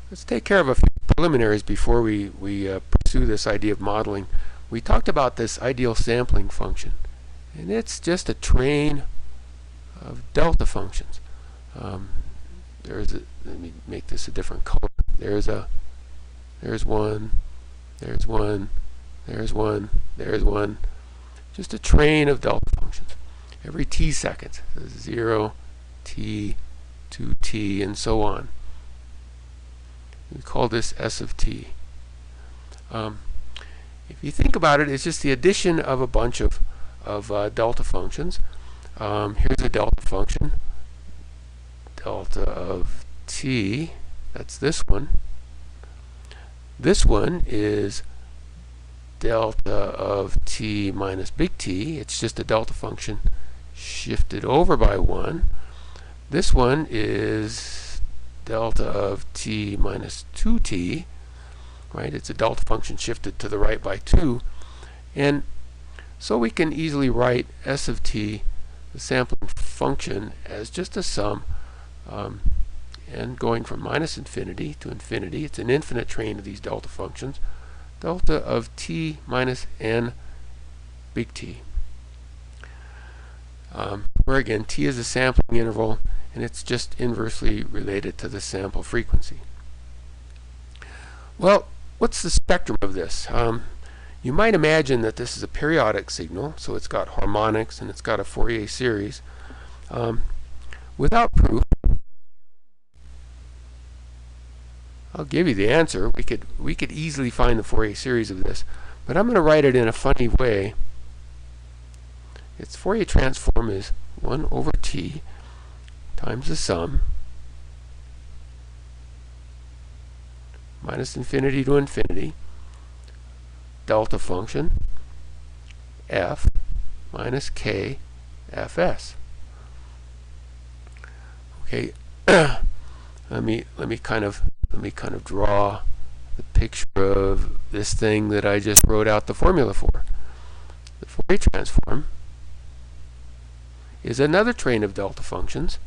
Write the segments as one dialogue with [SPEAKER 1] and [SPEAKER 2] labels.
[SPEAKER 1] Let's take care of a few preliminaries before we pursue this idea of modeling. We talked about this ideal sampling function, and it's just a train of delta functions. Let me make this a different color. There's one, there's one, there's one, there's one. Just a train of delta functions. Every t seconds, 0, t, 2t, and so on. We call this S of t. If you think about it, it's just the addition of a bunch of delta functions. Here's a delta function, delta of t, that's this one. This one is delta of t minus big T. It's just a delta function shifted over by 1. This one is delta of t minus 2t, right? It's a delta function shifted to the right by 2. And so we can easily write S of t, the sampling function, as just a sum, and going from minus infinity to infinity. It's an infinite train of these delta functions. Delta of t minus n big T. Where again, t is a sampling interval, and it's just inversely related to the sample frequency. Well, what's the spectrum of this? You might imagine that this is a periodic signal, so it's got harmonics and it's got a Fourier series. Without proof, I'll give you the answer. We could easily find the Fourier series of this, but I'm going to write it in a funny way. Its Fourier transform is 1 over t times the sum minus infinity to infinity delta function f minus k fs. Okay, let me kind of draw the picture of this thing that I just wrote out the formula for. The Fourier transform is another train of delta functions.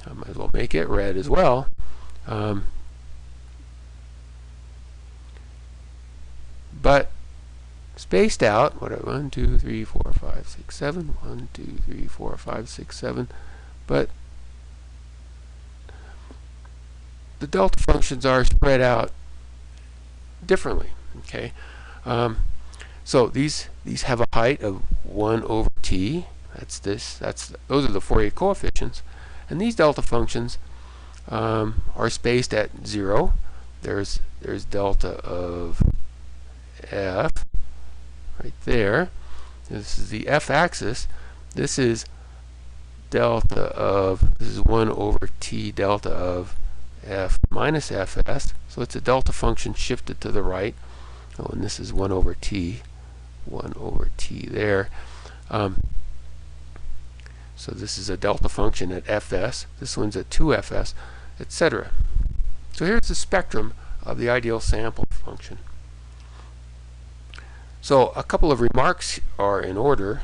[SPEAKER 1] I might as well make it red as well. But spaced out, whatever, 1, 2, 3, 4, 5, 6, 7, 1, 2, 3, 4, 5, 6, 7. But the delta functions are spread out differently. Okay, so these have a height of 1 over t. Those are the Fourier coefficients, and these delta functions are spaced at 0. There's delta of f right there. This is the f-axis. This is delta of, this is 1 over t delta of f minus fs, so it's a delta function shifted to the right. Oh, and this is 1 over t there. So this is a delta function at fs, this one's at 2fs, etc. So here's the spectrum of the ideal sample function. So a couple of remarks are in order.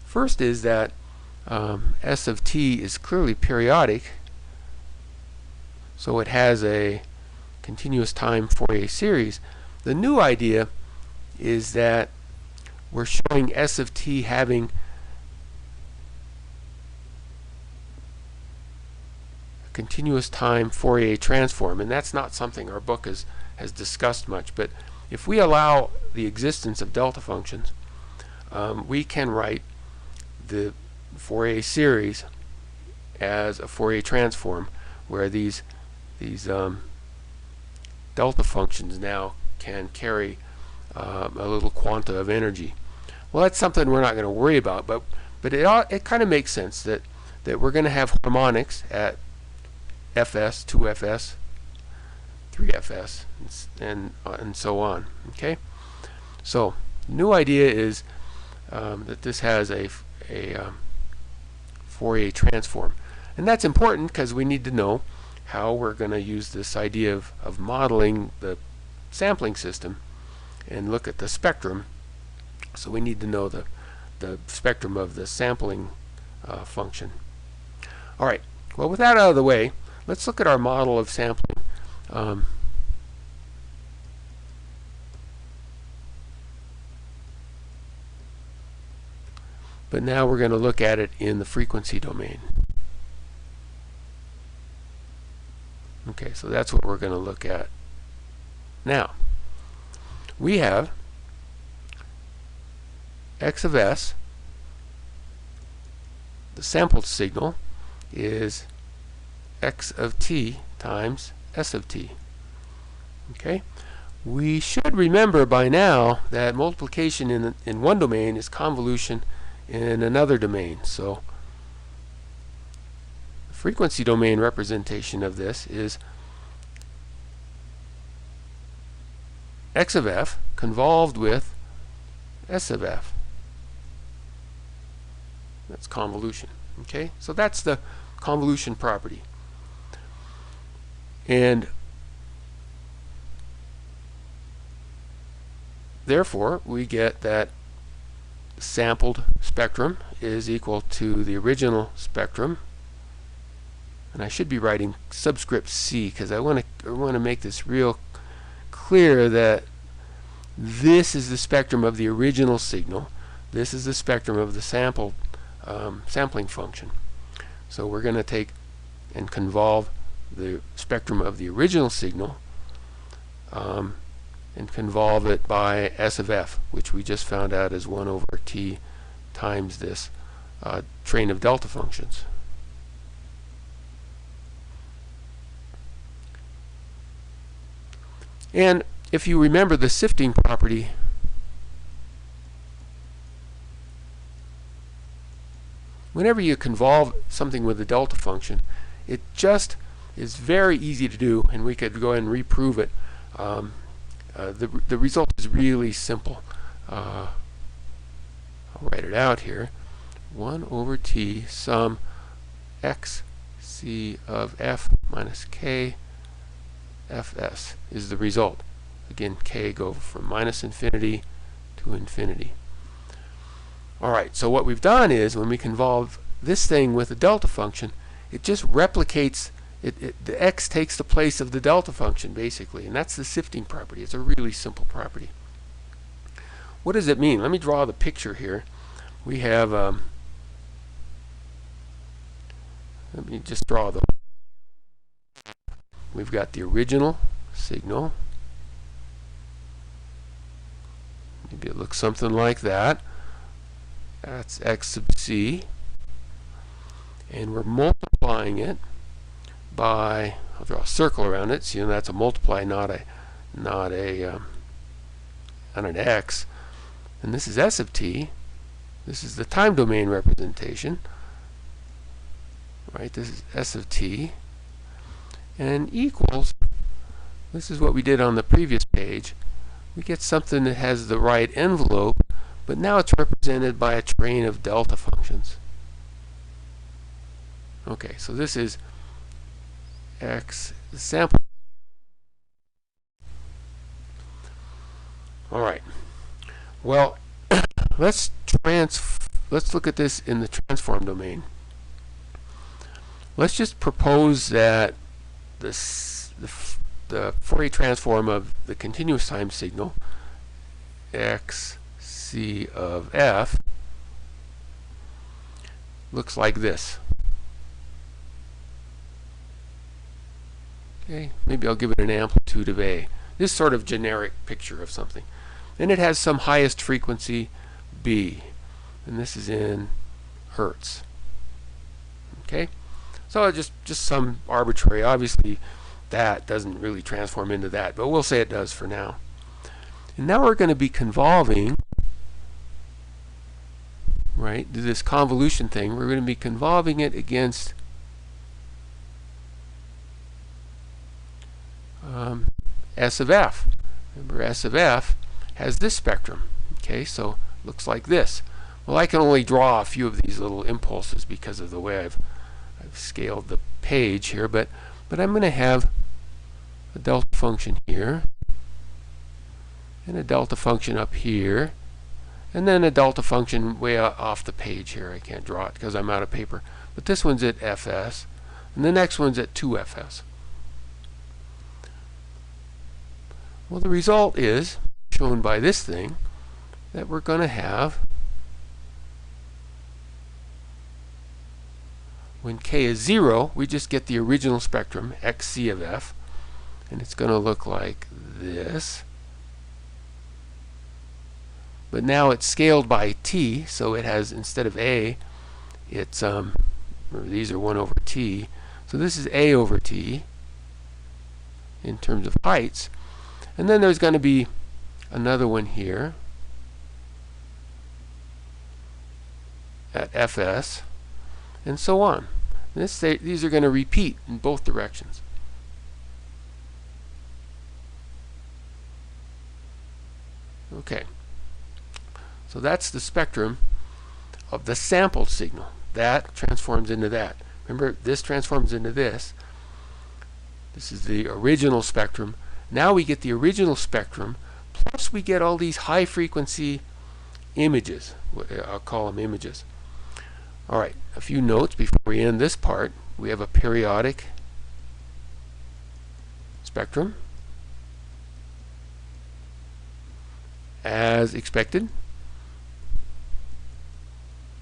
[SPEAKER 1] First is that S of t is clearly periodic, so it has a continuous time Fourier series. The new idea is that we're showing S of t having a continuous time Fourier transform, and that's not something our book has discussed much. But if we allow the existence of delta functions, we can write the Fourier series as a Fourier transform, where these delta functions now can carry a little quanta of energy. Well, that's something we're not going to worry about, but it kind of makes sense that we're going to have harmonics at fs, 2fs, 3fs, and so on. Okay, so new idea is that this has a Fourier transform, and that's important because we need to know how we're going to use this idea of modeling the sampling system and look at the spectrum. So we need to know the spectrum of the sampling function. All right, well, with that out of the way, let's look at our model of sampling. But now we're going to look at it in the frequency domain. Okay, so that's what we're going to look at. Now, we have x of s, the sampled signal, is x of t times s of t. Okay? We should remember by now that multiplication in one domain is convolution in another domain. So the frequency domain representation of this is x of f convolved with s of f. That's convolution. Okay? So that's the convolution property. And therefore, we get that sampled spectrum is equal to the original spectrum. And I should be writing subscript C because I want to make this real clear that this is the spectrum of the original signal. This is the spectrum of the sampling function. So we're going to take and convolve the spectrum of the original signal and convolve it by s of f, which we just found out is 1 over t times this train of delta functions. And if you remember the sifting property, whenever you convolve something with a delta function, it just is very easy to do, and we could go ahead and reprove it. The result is really simple. I'll write it out here. 1 over t sum x c of f minus k fs is the result. Again, k go from minus infinity to infinity. Alright, so what we've done is when we convolve this thing with a delta function, it just replicates the x takes the place of the delta function basically, and that's the sifting property. It's a really simple property. What does it mean? Let me draw the picture here. We have let me just draw the we've got the original signal. Maybe it looks something like that. That's x sub c, and we're multiplying it by, I'll draw a circle around it, so that's a multiply, not an x. And this is s of t. This is the time domain representation. Right, this is s of t. And equals, this is what we did on the previous page. We get something that has the right envelope, but now it's represented by a train of delta functions. Okay, so this is x sample. All right. Well, let's look at this in the transform domain. Let's just propose that the Fourier transform of the continuous time signal x c of f looks like this. Okay, maybe I'll give it an amplitude of a. This sort of generic picture of something. And it has some highest frequency b, and this is in hertz. Okay, so just some arbitrary. Obviously, that doesn't really transform into that, but we'll say it does for now. And now we're going to be convolving, right, this convolution thing. We're going to be convolving it against S of f. Remember, S of f has this spectrum. Okay, so looks like this. Well, I can only draw a few of these little impulses because of the way I've scaled the page here, but I'm going to have a delta function here, and a delta function up here, and then a delta function way off the page here. I can't draw it because I'm out of paper. But this one's at fs. and the next one's at 2fs. Well, the result is shown by this thing that we're going to have, when k is 0, we just get the original spectrum, xc of f, and it's going to look like this. But now it's scaled by t, so it has, instead of a, it's remember these are 1 over t, so this is a over t in terms of heights. And then there's going to be another one here at fs, and so on. And these are going to repeat in both directions. Okay, so that's the spectrum of the sampled signal. That transforms into that. Remember, this transforms into this. This is the original spectrum. Now we get the original spectrum, plus we get all these high frequency images. I'll call them images. Alright, a few notes before we end this part. We have a periodic spectrum, as expected.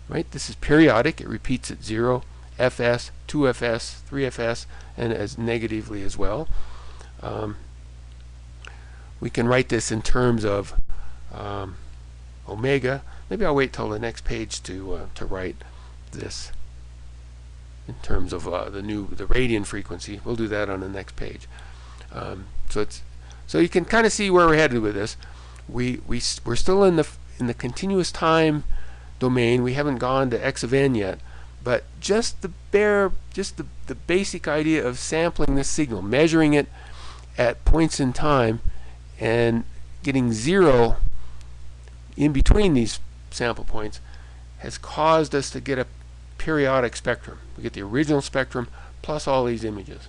[SPEAKER 1] Right, this is periodic. It repeats at 0, fs, 2fs, 3fs, and as negatively as well. We can write this in terms of omega. Maybe I'll wait till the next page to write this in terms of the radian frequency. We'll do that on the next page. So you can kind of see where we're headed with this. We're still in the continuous time domain. We haven't gone to x of n yet, but just the basic idea of sampling this signal, measuring it at points in time, and getting 0 in between these sample points has caused us to get a periodic spectrum. We get the original spectrum plus all these images.